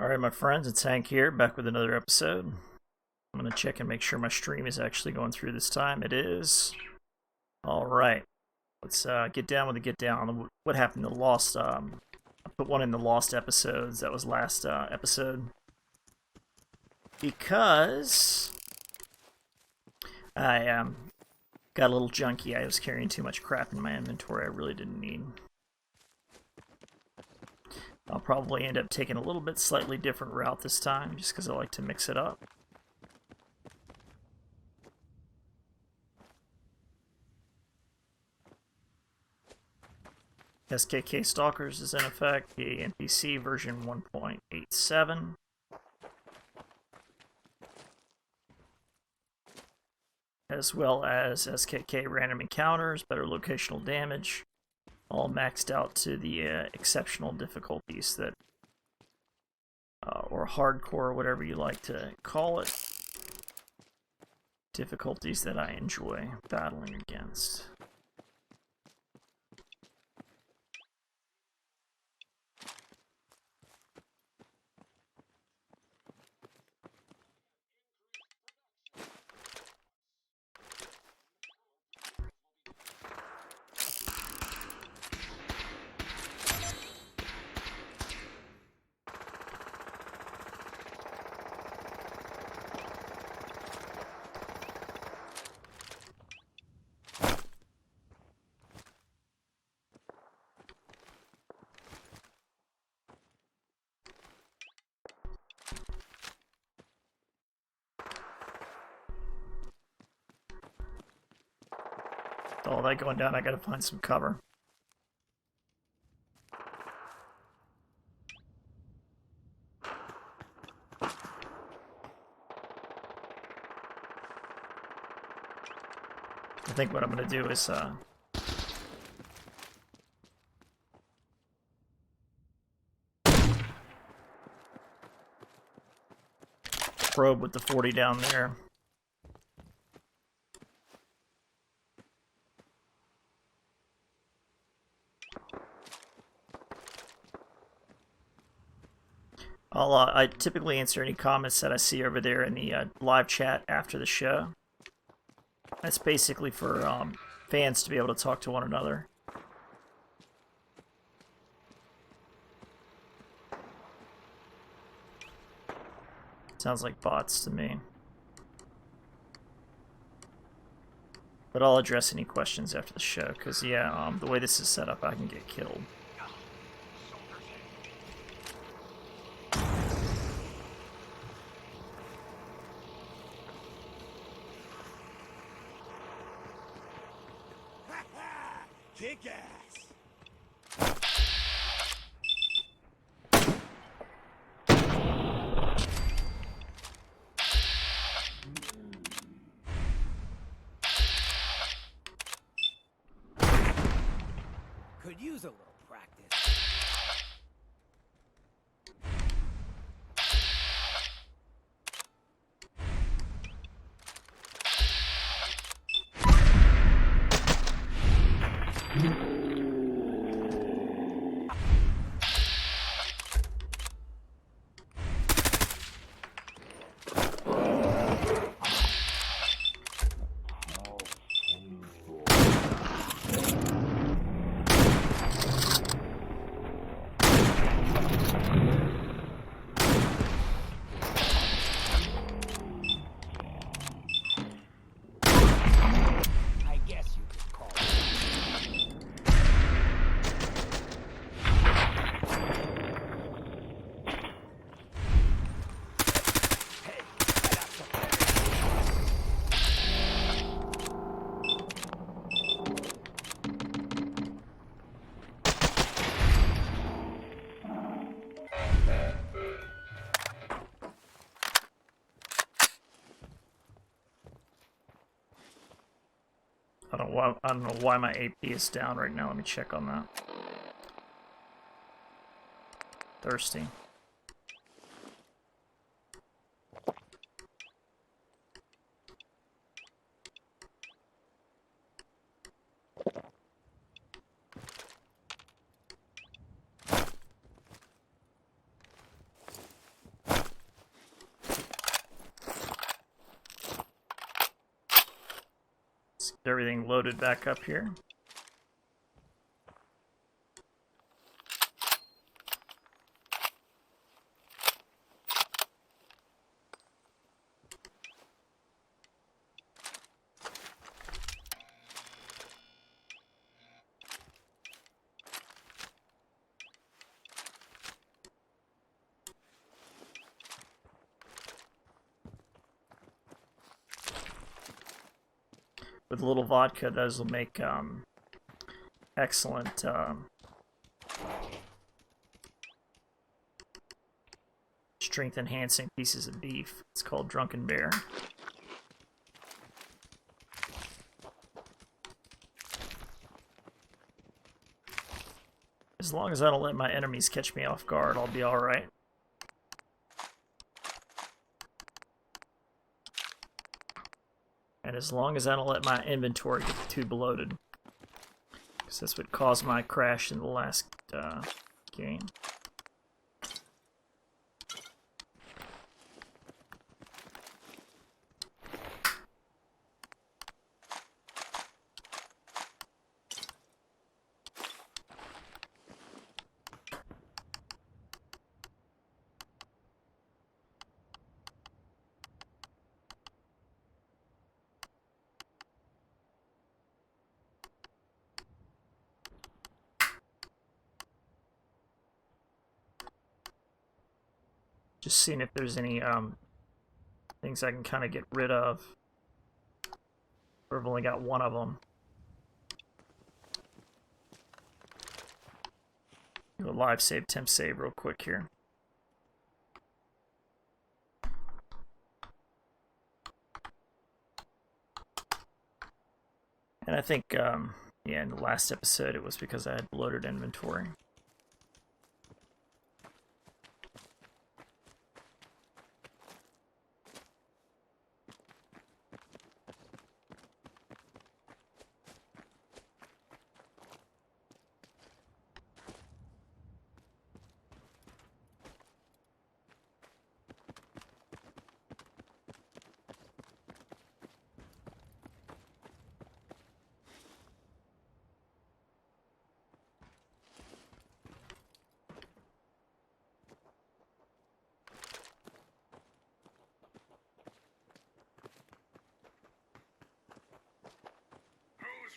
Alright, my friends, it's Hank here, back with another episode. I'm going to check and make sure my stream is actually going through this time. It is. Alright, let's get down with the get down. What happened to the Lost, I put one in the Lost episodes. That was last episode. Because I got a little junky. I was carrying too much crap in my inventory I really didn't need. I'll probably end up taking a little bit slightly different route this time, just because I like to mix it up. SKK Stalkers is in effect, PANPC version 1.87. As well as SKK random encounters, better locational damage. All maxed out to the exceptional difficulties that, or hardcore, whatever you like to call it, difficulties that I enjoy battling against. With all that going down, I gotta find some cover. I think what I'm gonna do is probe with the 40 down there. I typically answer any comments that I see over there in the live chat after the show. That's basically for fans to be able to talk to one another. Sounds like bots to me. But I'll address any questions after the show, because yeah, the way this is set up, I can get killed. Kick ass! Could use a little practice. I don't know why my AP is down right now. Let me check on that. Thirsty. everything loaded back up here. With a little vodka, those will make excellent strength-enhancing pieces of beef. It's called Drunken Bear. As long as I don't let my enemies catch me off guard, I'll be alright. And as long as I don't let my inventory get too bloated. Because that's what caused my crash in the last game. Just seeing if there's any things I can kind of get rid of. I've only got one of them. Do a live save, temp save real quick here. And I think, yeah, in the last episode it was because I had bloated inventory.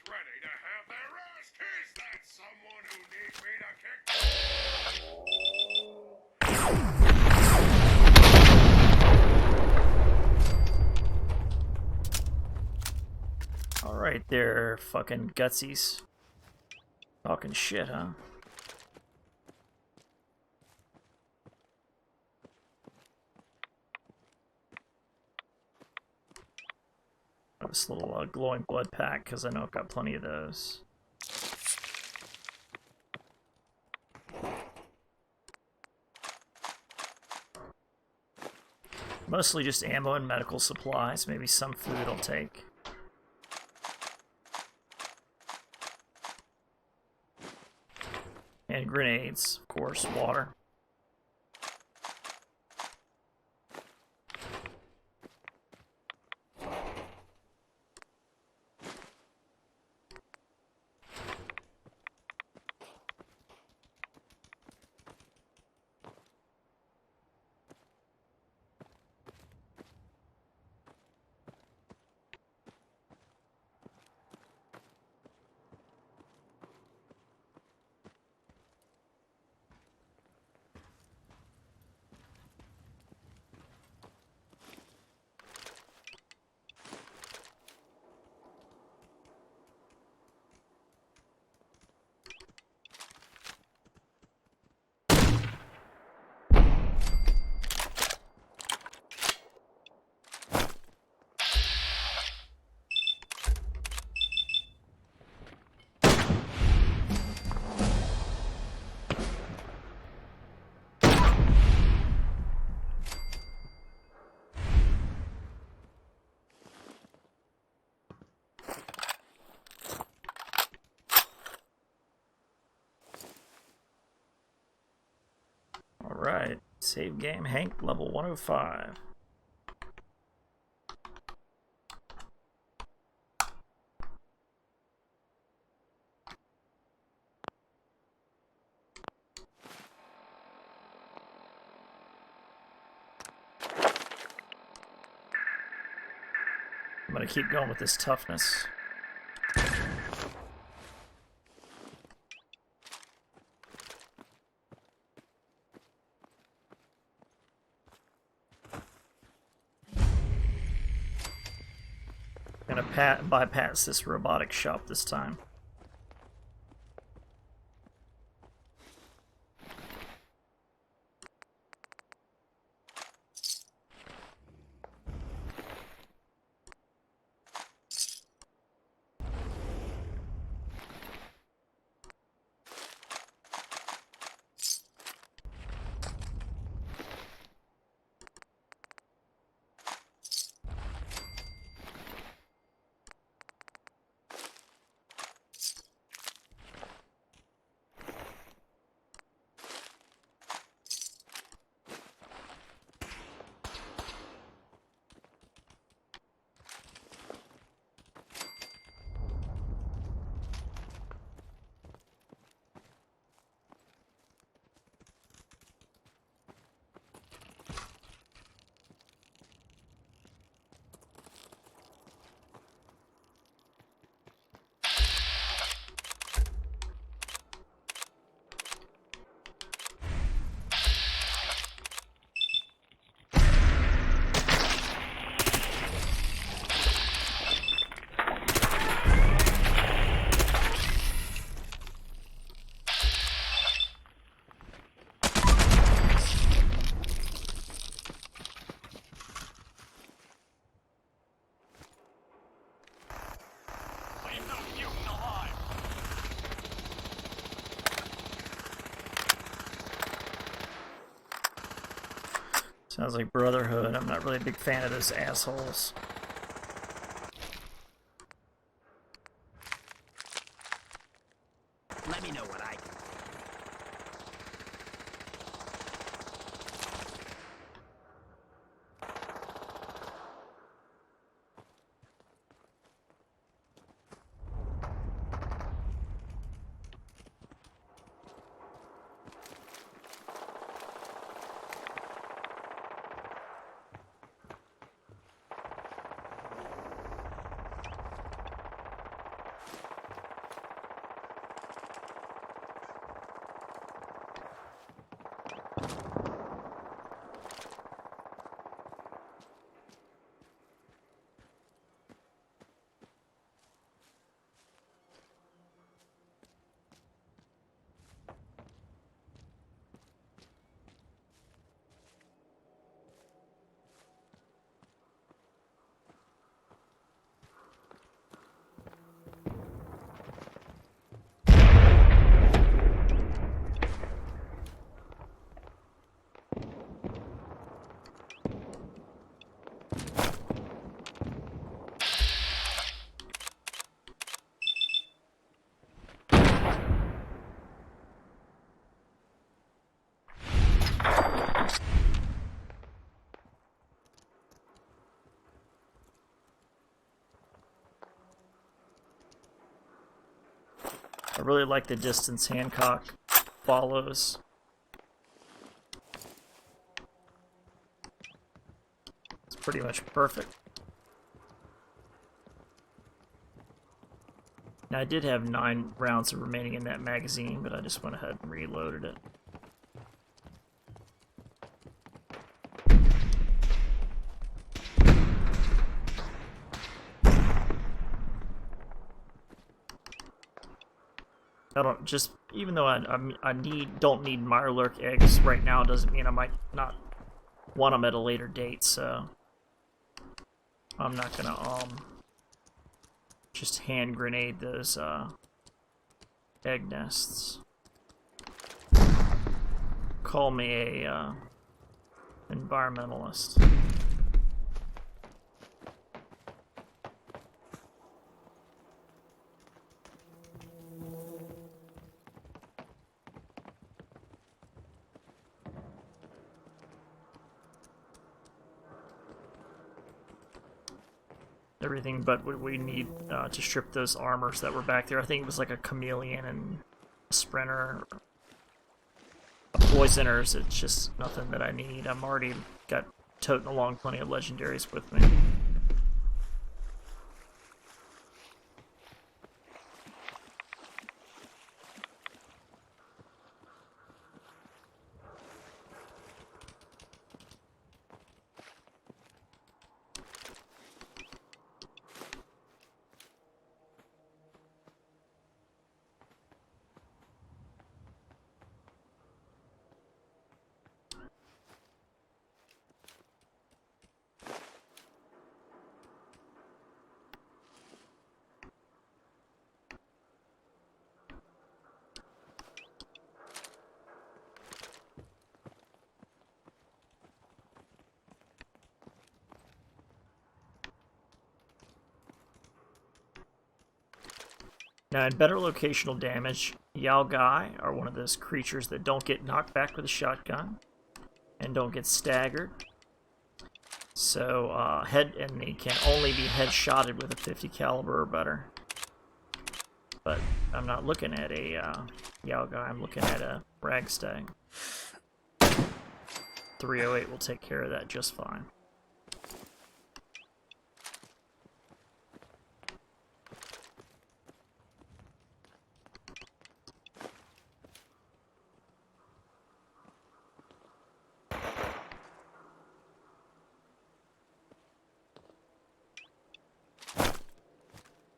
Ready to have their rest? Is that someone who needs me to kick? Alright there, fucking gutsies. Talking shit, huh? This little glowing blood pack, because I know I've got plenty of those. Mostly just ammo and medical supplies, maybe some food I'll take. And grenades, of course, water. Alright, save game, Hank, level 105. gonna keep going with this toughness. Gonna bypass this robotic shop this time. Sounds like Brotherhood. I'm not really a big fan of those assholes. Let me know what I can do. I really like the distance Hancock follows. It's pretty much perfect. Now, I did have 9 rounds remaining in that magazine, but I just went ahead and reloaded it. I don't just, even though I don't need Mirelurk eggs right now, doesn't mean I might not want them at a later date. So I'm not gonna just hand grenade those egg nests. Call me a environmentalist. Everything but what we need to strip those armors that were back there. I think it was like a chameleon and a sprinter, a poisoners. It's just nothing that I need. I'm already got toting along plenty of legendaries with me. Now, in better locational damage, Yaogai are one of those creatures that don't get knocked back with a shotgun and don't get staggered. So, and they can only be headshotted with a 50 caliber or better. But I'm not looking at a Yaogai, I'm looking at a Ragstag. 308 will take care of that just fine.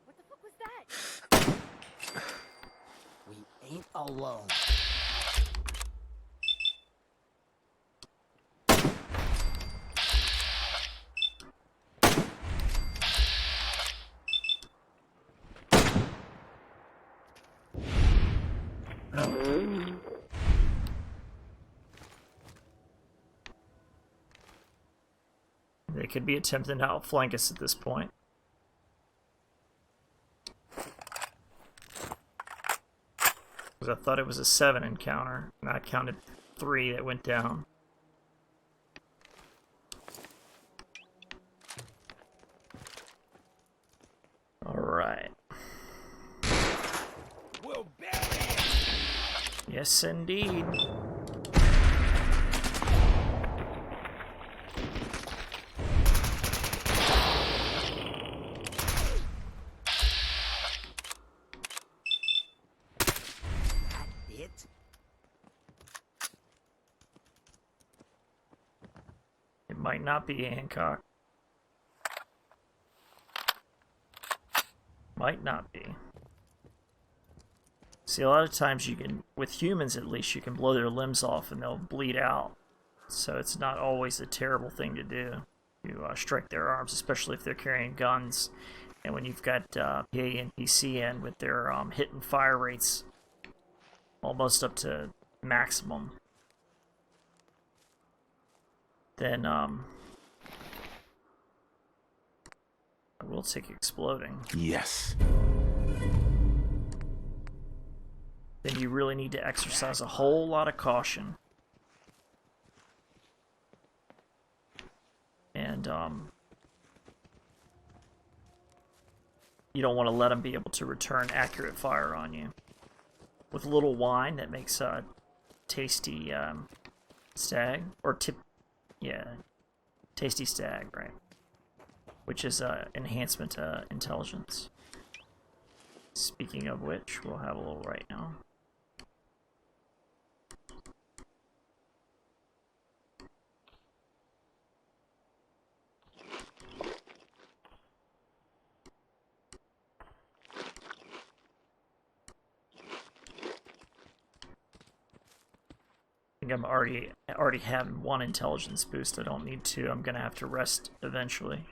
What the fuck was that? We ain't alone. They could be attempting to outflank us at this point. Because I thought it was a 7 encounter, and I counted 3 that went down. Alright. We'll bury him. Yes, indeed. It might not be Hancock. Might not be. See, a lot of times you can, with humans at least, you can blow their limbs off and they'll bleed out. So it's not always a terrible thing to do. You strike their arms, especially if they're carrying guns. And when you've got PANPC in with their hit and fire rates almost up to maximum, then I will take exploding. Yes. Then you really need to exercise a whole lot of caution. And you don't want to let them be able to return accurate fire on you. With a little wine, that makes a tasty stag, or tasty stag, right? Which is enhancement intelligence. Speaking of which, we'll have a little right now. I think I'm already having 1 intelligence boost. I don't need 2. I'm gonna have to rest eventually.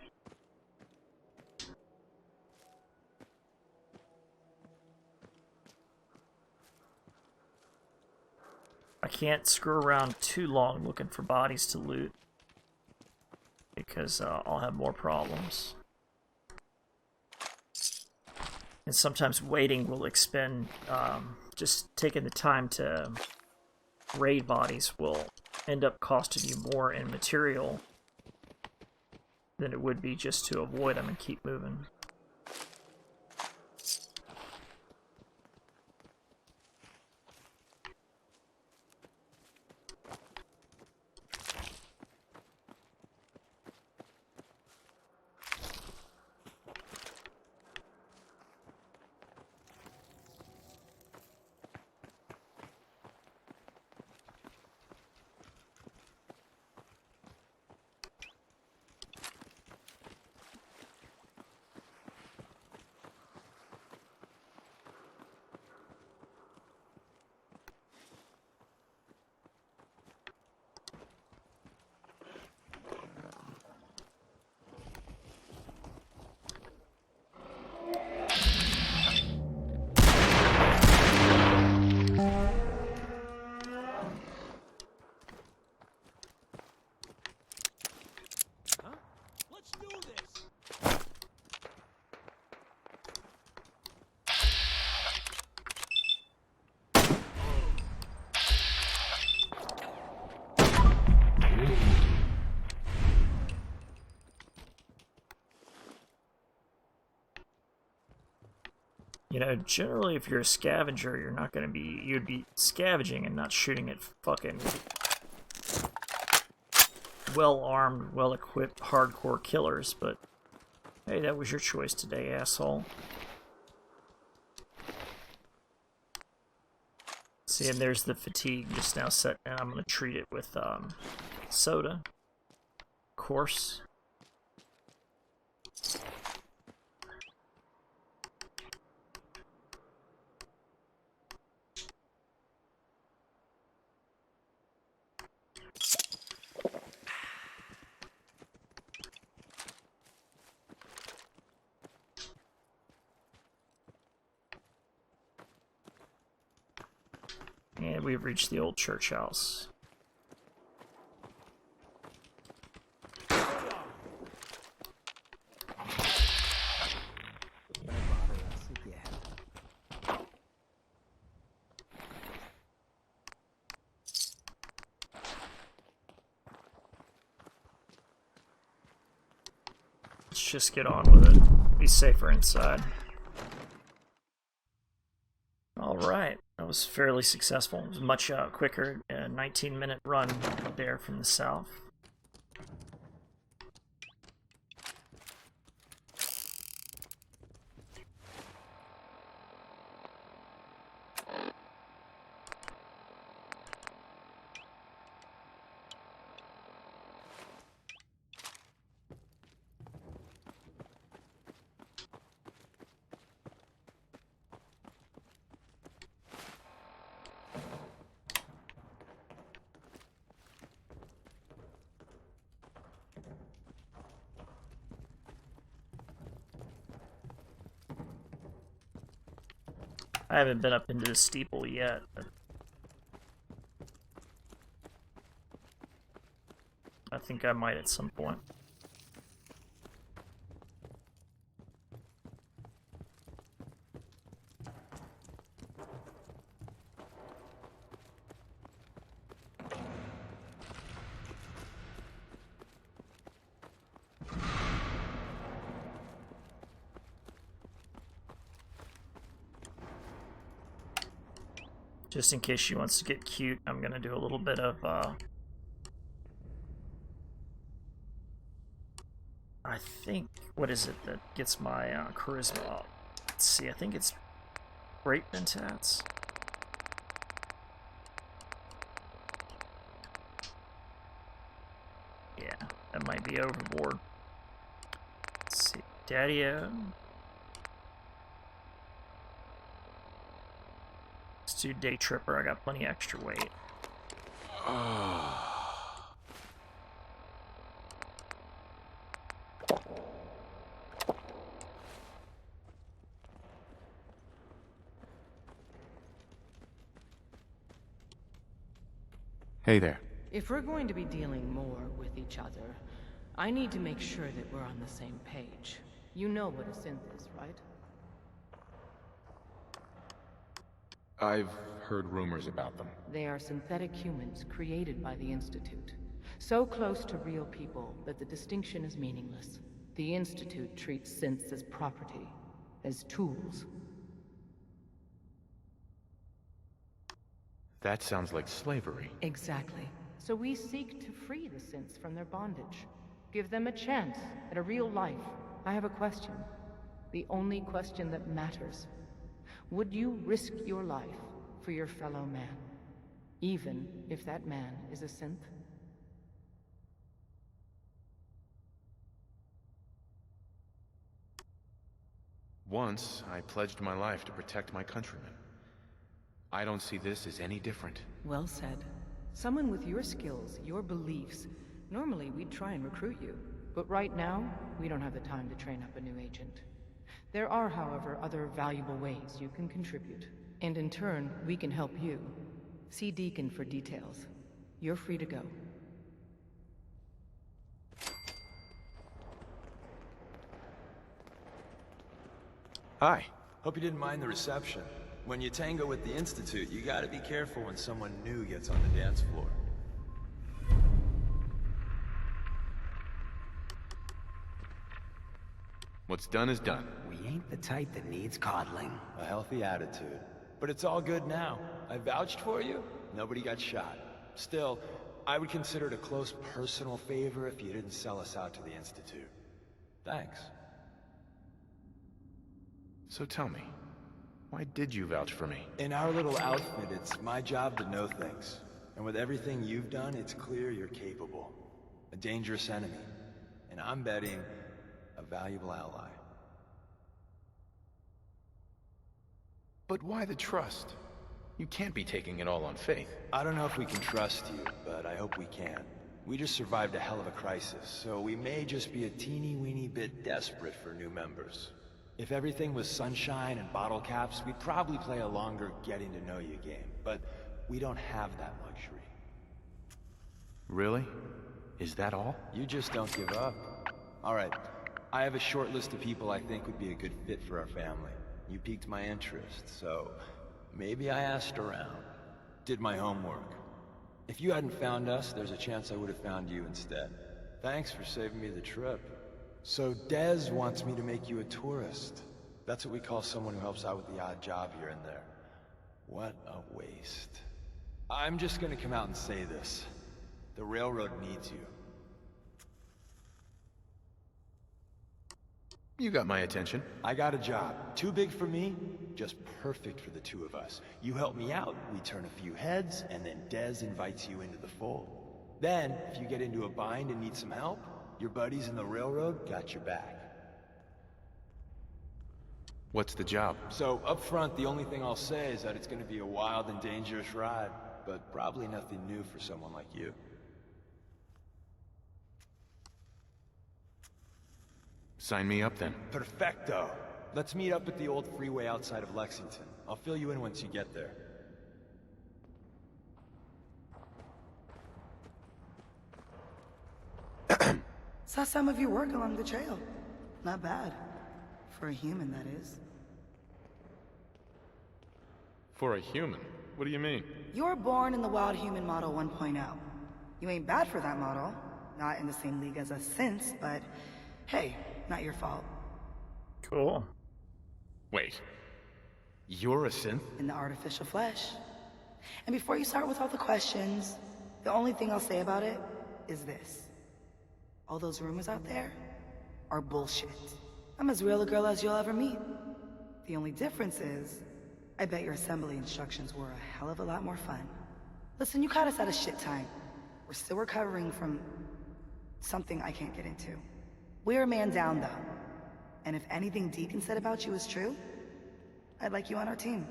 I can't screw around too long looking for bodies to loot, because I'll have more problems. And sometimes waiting will expend, just taking the time to raid bodies will end up costing you more in material than it would be just to avoid them and keep moving. You know, generally if you're a scavenger, you're not going to be... You'd be scavenging and not shooting at fucking well-armed, well-equipped, hardcore killers, but... Hey, that was your choice today, asshole. See, and there's the fatigue just now set, and I'm going to treat it with soda. Of course. And we've reached the old church house. Let's just get on with it. Be safer inside. Alright, that was fairly successful. It was much quicker, a 19-minute run there from the south. I haven't been up into the steeple yet, but I think I might at some point. Just in case she wants to get cute, I'm gonna do a little bit of, I think, what is it that gets my charisma up? Let's see, I think it's BiRaitBec tats. Yeah, that might be overboard. Let's see, Daddy-O. Do Day Tripper, I got plenty extra weight. Hey there. If we're going to be dealing more with each other, I need to make sure that we're on the same page. You know what a synth is, right? I've heard rumors about them. They are synthetic humans created by the Institute. So close to real people that the distinction is meaningless. The Institute treats synths as property, as tools. That sounds like slavery. Exactly. So we seek to free the synths from their bondage. Give them a chance at a real life. I have a question. The only question that matters. Would you risk your life for your fellow man? Even if that man is a synth? Once, I pledged my life to protect my countrymen. I don't see this as any different. Well said. Someone with your skills, your beliefs. Normally we'd try and recruit you. But right now, we don't have the time to train up a new agent. There are, however, other valuable ways you can contribute. And in turn, we can help you. See Deacon for details. You're free to go. Hi. Hope you didn't mind the reception. When you tango with the Institute, you gotta be careful when someone new gets on the dance floor. What's done is done. We ain't the type that needs coddling. A healthy attitude. But it's all good now. I vouched for you. Nobody got shot. Still, I would consider it a close personal favor if you didn't sell us out to the Institute. Thanks. So tell me, why did you vouch for me? In our little outfit, it's my job to know things. And with everything you've done, it's clear you're capable. A dangerous enemy. And I'm betting a valuable ally. But why the trust? You can't be taking it all on faith. I don't know if we can trust you, but I hope we can. We just survived a hell of a crisis, so we may just be a teeny-weeny bit desperate for new members. If everything was sunshine and bottle caps, we'd probably play a longer getting-to-know-you game, but we don't have that luxury. Really? Is that all? You just don't give up. Alright, I have a short list of people I think would be a good fit for our family. You piqued my interest, so maybe I asked around. Did my homework. If you hadn't found us, there's a chance I would have found you instead. Thanks for saving me the trip. So Dez wants me to make you a tourist. That's what we call someone who helps out with the odd job here and there. What a waste. I'm just gonna come out and say this. The railroad needs you. You got my attention. I got a job. Too big for me, just perfect for the two of us. You help me out, we turn a few heads, and then Dez invites you into the fold. Then, if you get into a bind and need some help, your buddies in the railroad got your back. What's the job? So, up front, the only thing I'll say is that it's gonna be a wild and dangerous ride, but probably nothing new for someone like you. Sign me up then. Perfecto. Let's meet up at the old freeway outside of Lexington. I'll fill you in once you get there. Saw some of your work along the trail. Not bad. For a human, that is. For a human? What do you mean? You were born in the Wild Human Model 1.0. You ain't bad for that model. Not in the same league as us since, but hey, not your fault. Cool. Wait. You're a synth? In the artificial flesh. And before you start with all the questions, the only thing I'll say about it is this. All those rumors out there are bullshit. I'm as real a girl as you'll ever meet. The only difference is, I bet your assembly instructions were a hell of a lot more fun. Listen, you caught us at a shit time. We're still recovering from something I can't get into. We're a man down, though. And if anything Deacon said about you is true, I'd like you on our team.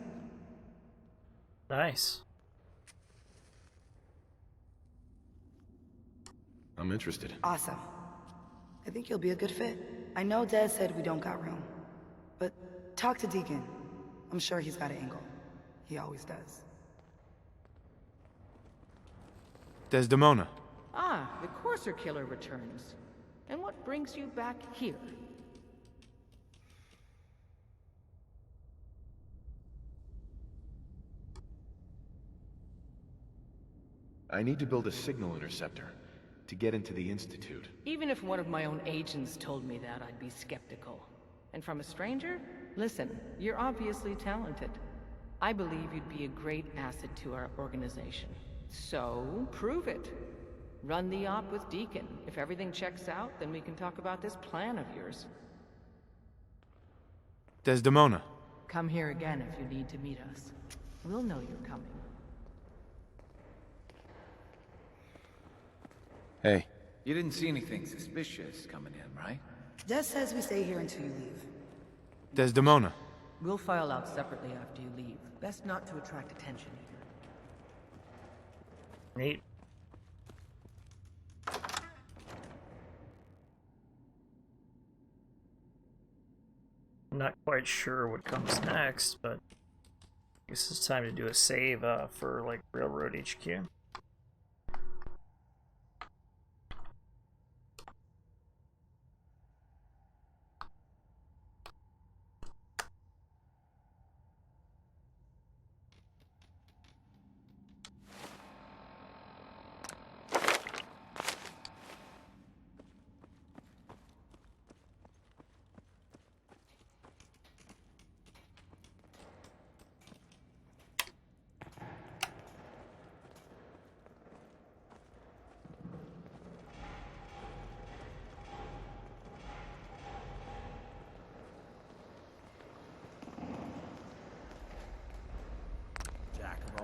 Nice. I'm interested. Awesome. I think you'll be a good fit. I know Dez said we don't got room, but talk to Deacon. I'm sure he's got an angle. He always does. Ah, Desdemona. the Courser Killer returns. And what brings you back here? I need to build a signal interceptor to get into the Institute. Even if one of my own agents told me that, I'd be skeptical. And from a stranger? Listen, you're obviously talented. I believe you'd be a great asset to our organization. So, prove it. Run the op with Deacon. If everything checks out, then we can talk about this plan of yours. Desdemona. Come here again if you need to meet us. We'll know you're coming. Hey. You didn't see anything suspicious coming in, right? Dez says we stay here until you leave. Desdemona. We'll file out separately after you leave. Best not to attract attention here. Neat. I'm not quite sure what comes next, but I guess it's time to do a save for like Railroad HQ.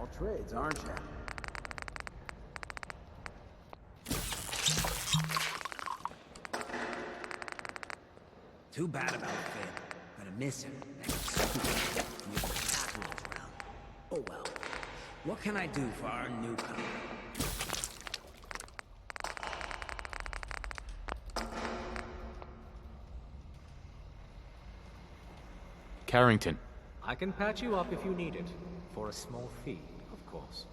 all trades, aren't you? Too bad about Finn. Gonna miss him. That stupid with the casseroles around. Oh well. What can I do for our newcomer? Carrington. I can patch you up if you need it. For a small fee, of course.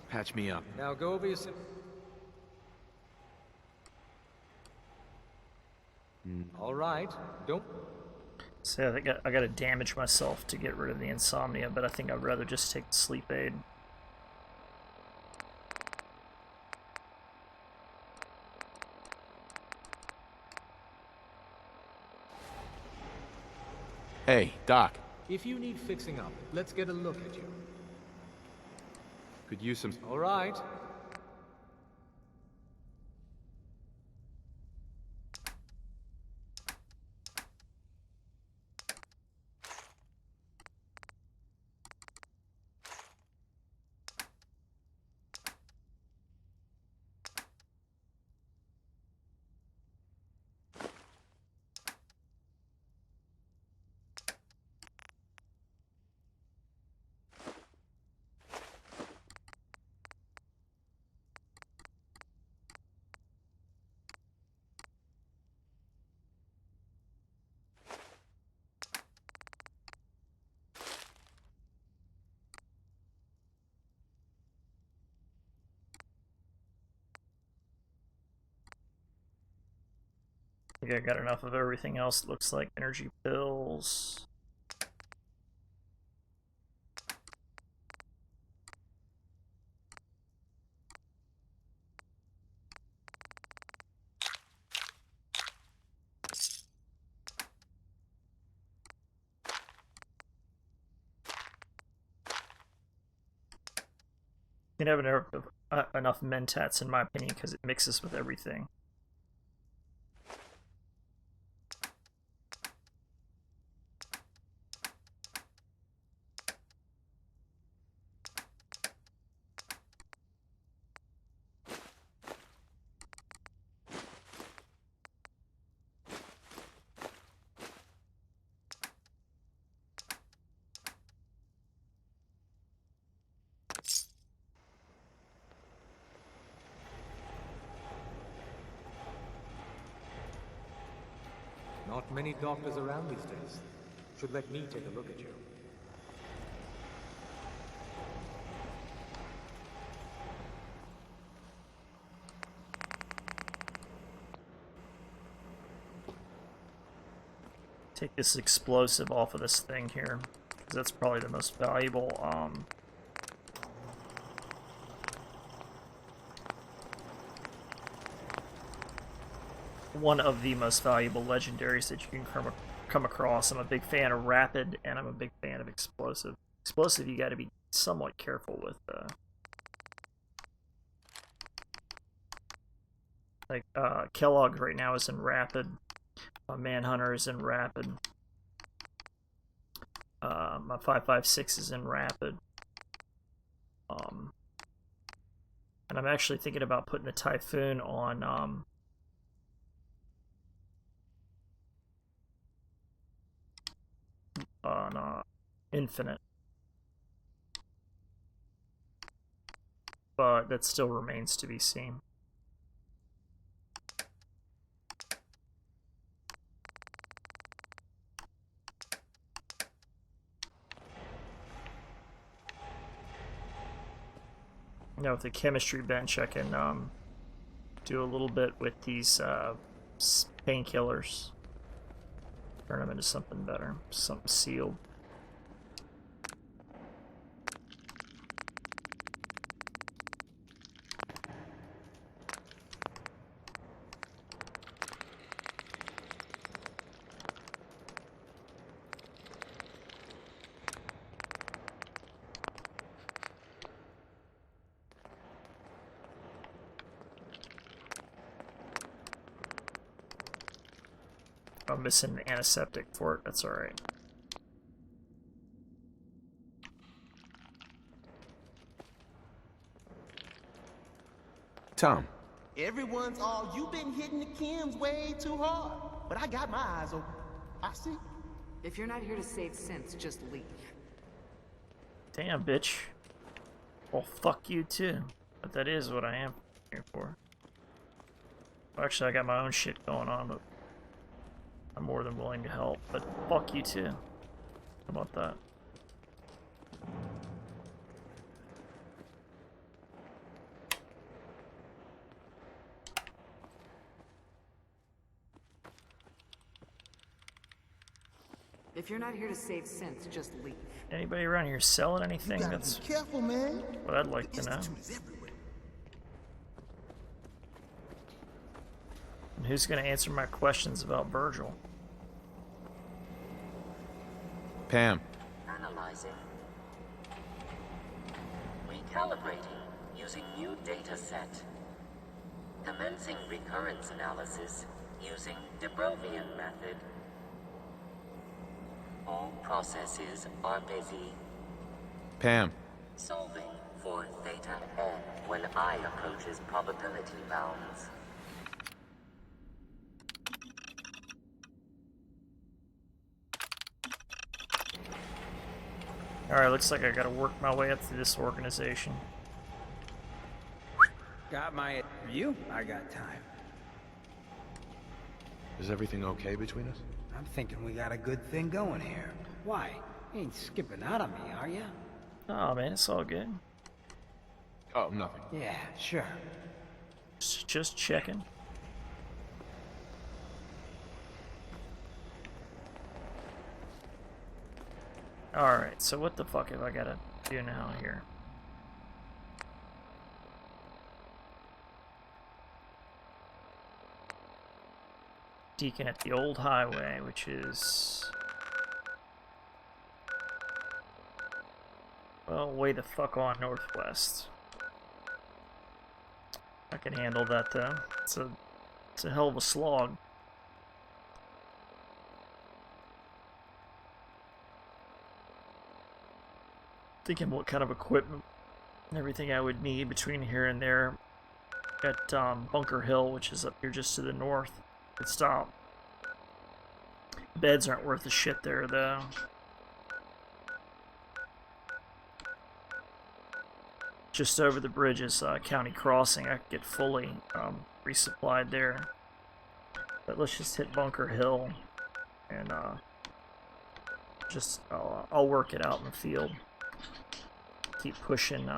Patch me up. Now go over your... All right. Don't... So I think I gotta damage myself to get rid of the insomnia, but I think I'd rather just take the sleep aid. Hey, Doc. If you need fixing up, let's get a look at you. Could use some... All right. I think I got enough of everything else. It looks like energy pills. You can have enough mentats in my opinion because it mixes with everything. Not many doctors around these days. Should let me take a look at you. Take this explosive off of this thing here, because that's probably the most valuable, one of the most valuable legendaries that you can come across. I'm a big fan of rapid, and I'm a big fan of explosive. Explosive you gotta be somewhat careful with, like, Kellogg right now is in rapid. Manhunter is in rapid. My 5.56 is in rapid. And I'm actually thinking about putting the Typhoon on Infinite. But that still remains to be seen. Now with the chemistry bench, I can do a little bit with these painkillers. Turn them into something better, something sealed. I'm missing an antiseptic for it, that's alright. Tom. Everyone's all, you've been hitting the chems way too hard. But I got my eyes open. I see. If you're not here to save Synth, just leave. Damn, bitch. Well, fuck you too. But that is what I am here for. Well, actually, I got my own shit going on, but I'm more than willing to help. But fuck you too. How about that? If you're not here to save Synth, just leave. Anybody around here selling anything? You gotta That's be careful, man. what I'd like The to know. Institute is everywhere. And who's going to answer my questions about Virgil? Pam. Analyzing. Recalibrating using new data set. Commencing recurrence analysis using de Brovian method. All processes are busy. Pam. Solving for theta n when I approaches probability bounds. Alright, looks like I gotta work my way up through this organization. Got my you? I got time. Is everything okay between us? I'm thinking we got a good thing going here. Why? You ain't skipping out on me, are ya? Oh man, it's all good. Oh, nothing. Yeah, sure. Just checking. Alright, so what the fuck have I gotta do now here? Deacon at the old highway, which is... well, way the fuck on northwest. I can handle that though. It's a hell of a slog. Thinking what kind of equipment and everything I would need between here and there. Got Bunker Hill, which is up here just to the north. Good stop. Beds aren't worth a shit there though. Just over the bridge is County Crossing. I could get fully resupplied there. But let's just hit Bunker Hill and just I'll work it out in the field. Keep pushing.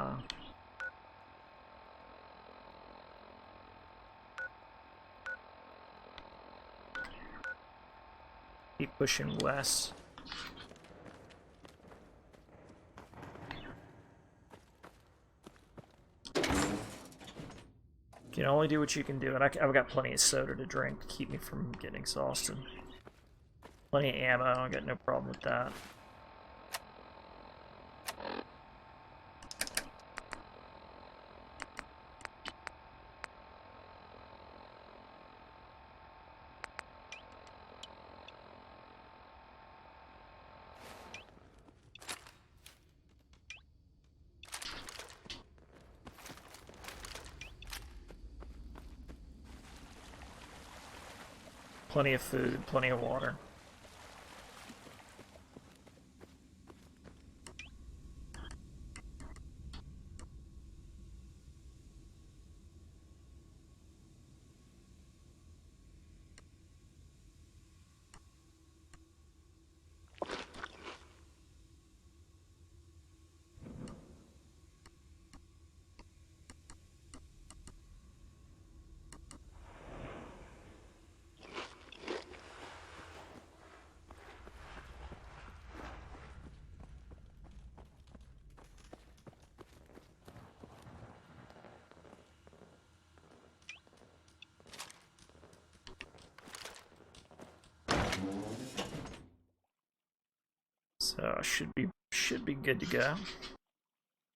Keep pushing west. You can only do what you can do, and I've got plenty of soda to drink to keep me from getting exhausted. Plenty of ammo, I got no problem with that. Plenty of food, plenty of water. So should be good to go.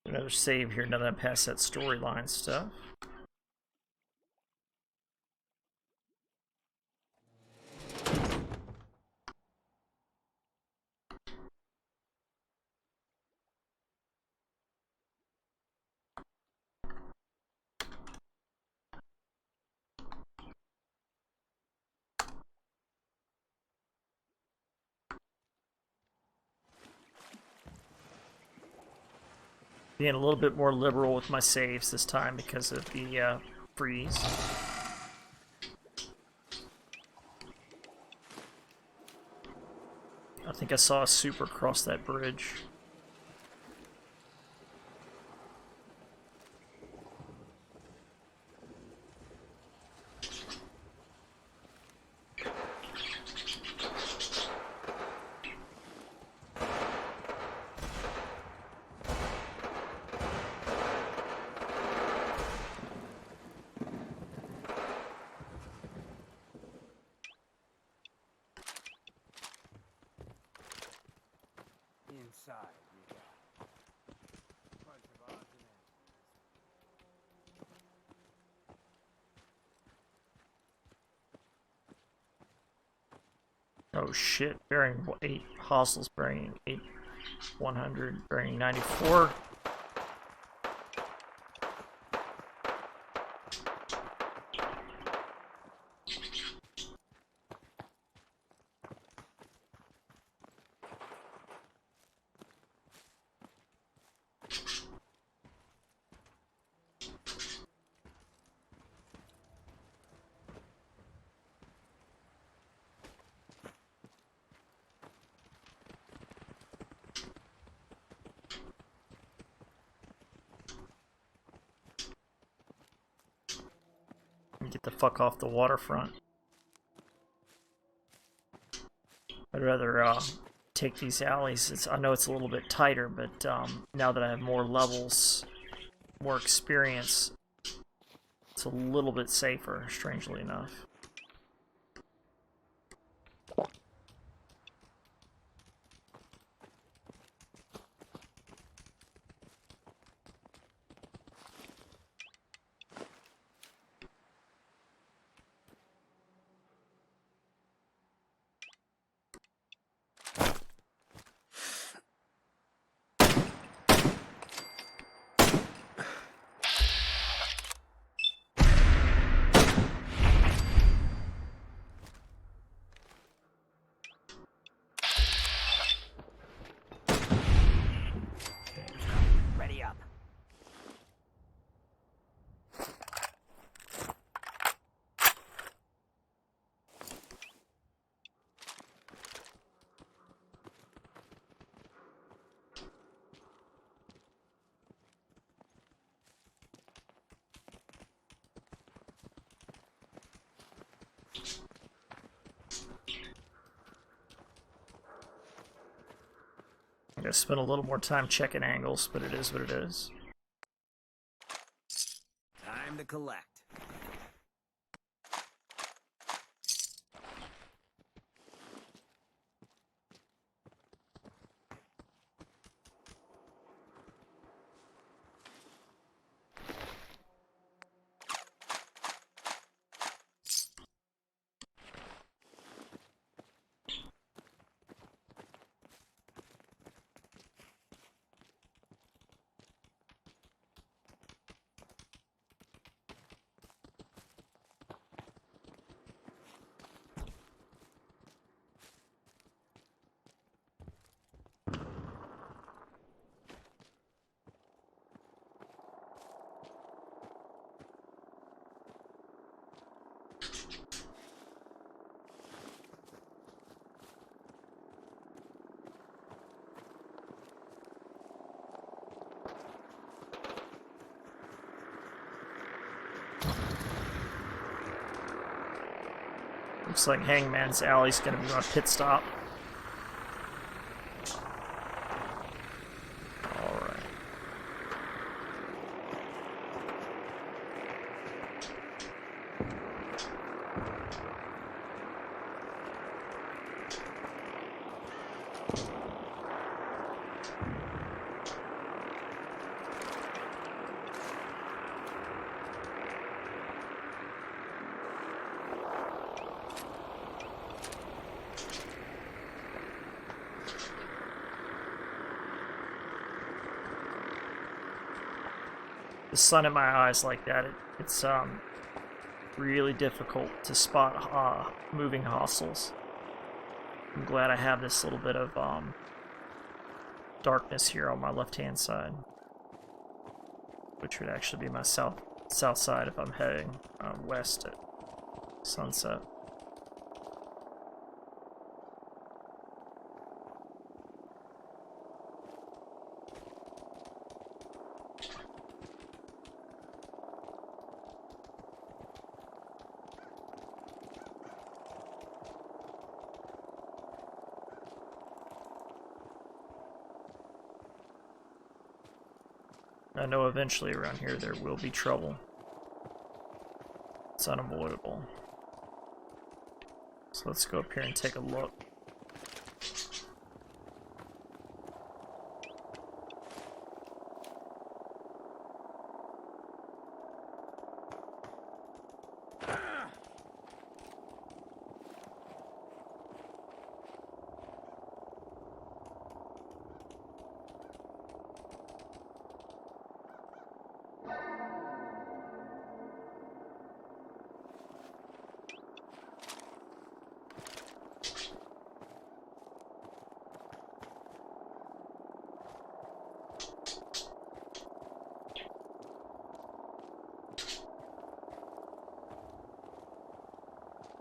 Another save here now that I pass that storyline stuff. Being a little bit more liberal with my saves this time because of the freeze. I think I saw a super cross that bridge. Inside, you got a bunch of odds and ends. Oh shit, bearing 8 hostiles, bearing 8 100, bearing 94. Get the fuck off the waterfront. I'd rather take these alleys. I know it's a little bit tighter, but now that I have more levels, more experience, it's a little bit safer, strangely enough. Ready up. I gotta spend a little more time checking angles, but it is what it is. Time to collect. Looks like Hangman's Alley's gonna be my pit stop. Alright. The sun in my eyes like that, it's really difficult to spot moving hostiles. I'm glad I have this little bit of darkness here on my left-hand side. which would actually be my south side if I'm heading west at sunset. I know eventually around here there will be trouble. It's unavoidable. So let's go up here and take a look.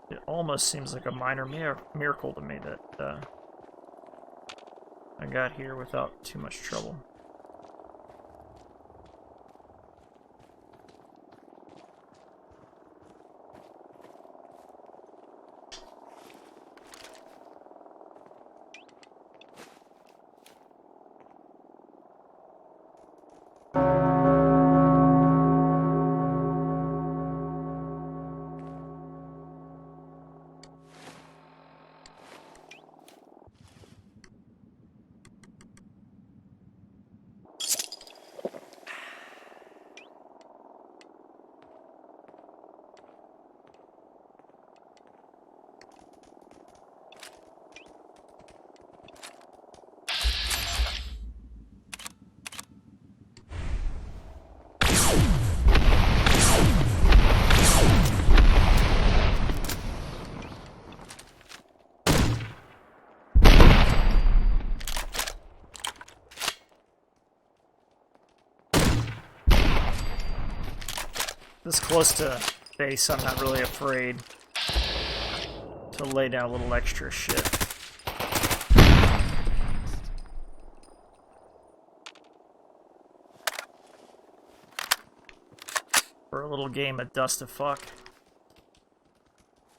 It almost seems like a minor miracle to me that I got here without too much trouble. This close to base, I'm not really afraid to lay down a little extra shit. For a little game of Dust to Fuck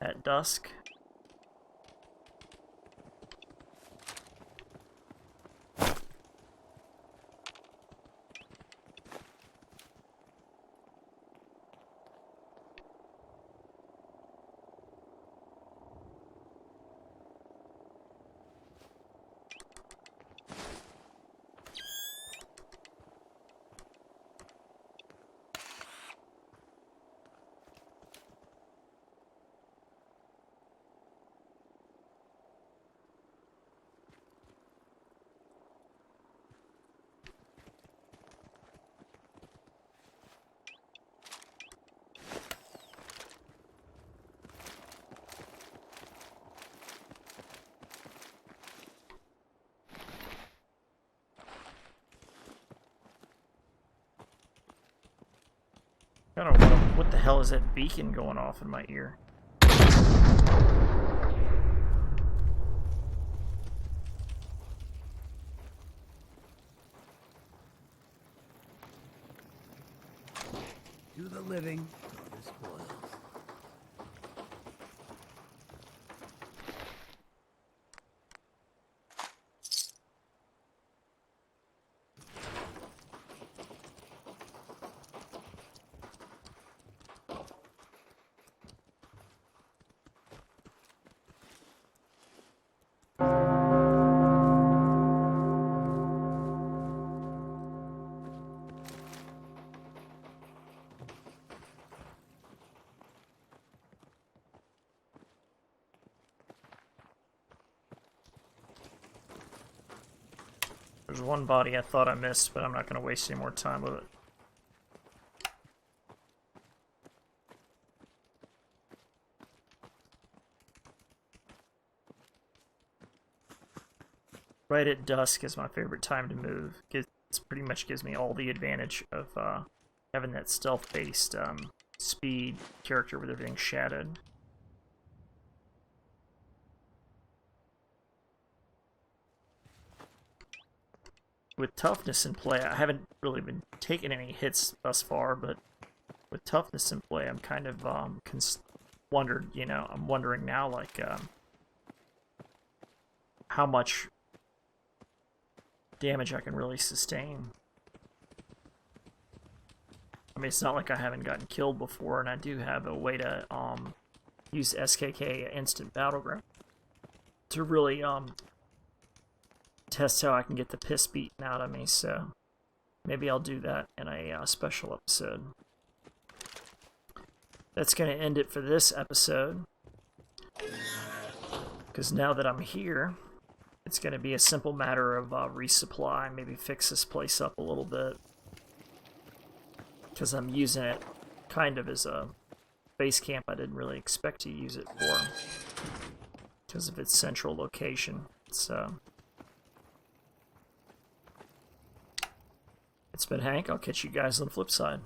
at dusk. I don't know what the hell is that beacon going off in my ear? Do the living, for the spoils. There's one body I thought I missed, but I'm not going to waste any more time with it. Right at dusk is my favorite time to move. It pretty much gives me all the advantage of having that stealth-based speed character with everything shadowed. With toughness in play, I haven't really been taking any hits thus far, but with toughness in play, I'm kind of I'm wondering now, like, how much damage I can really sustain. I mean, it's not like I haven't gotten killed before, and I do have a way to use SKK Instant Battleground to really test how I can get the piss beaten out of me, so maybe I'll do that in a special episode. That's going to end it for this episode, because now that I'm here, it's going to be a simple matter of resupply, maybe fix this place up a little bit, because I'm using it kind of as a base camp I didn't really expect to use it for, because of its central location. So it's been Hank. I'll catch you guys on the flip side.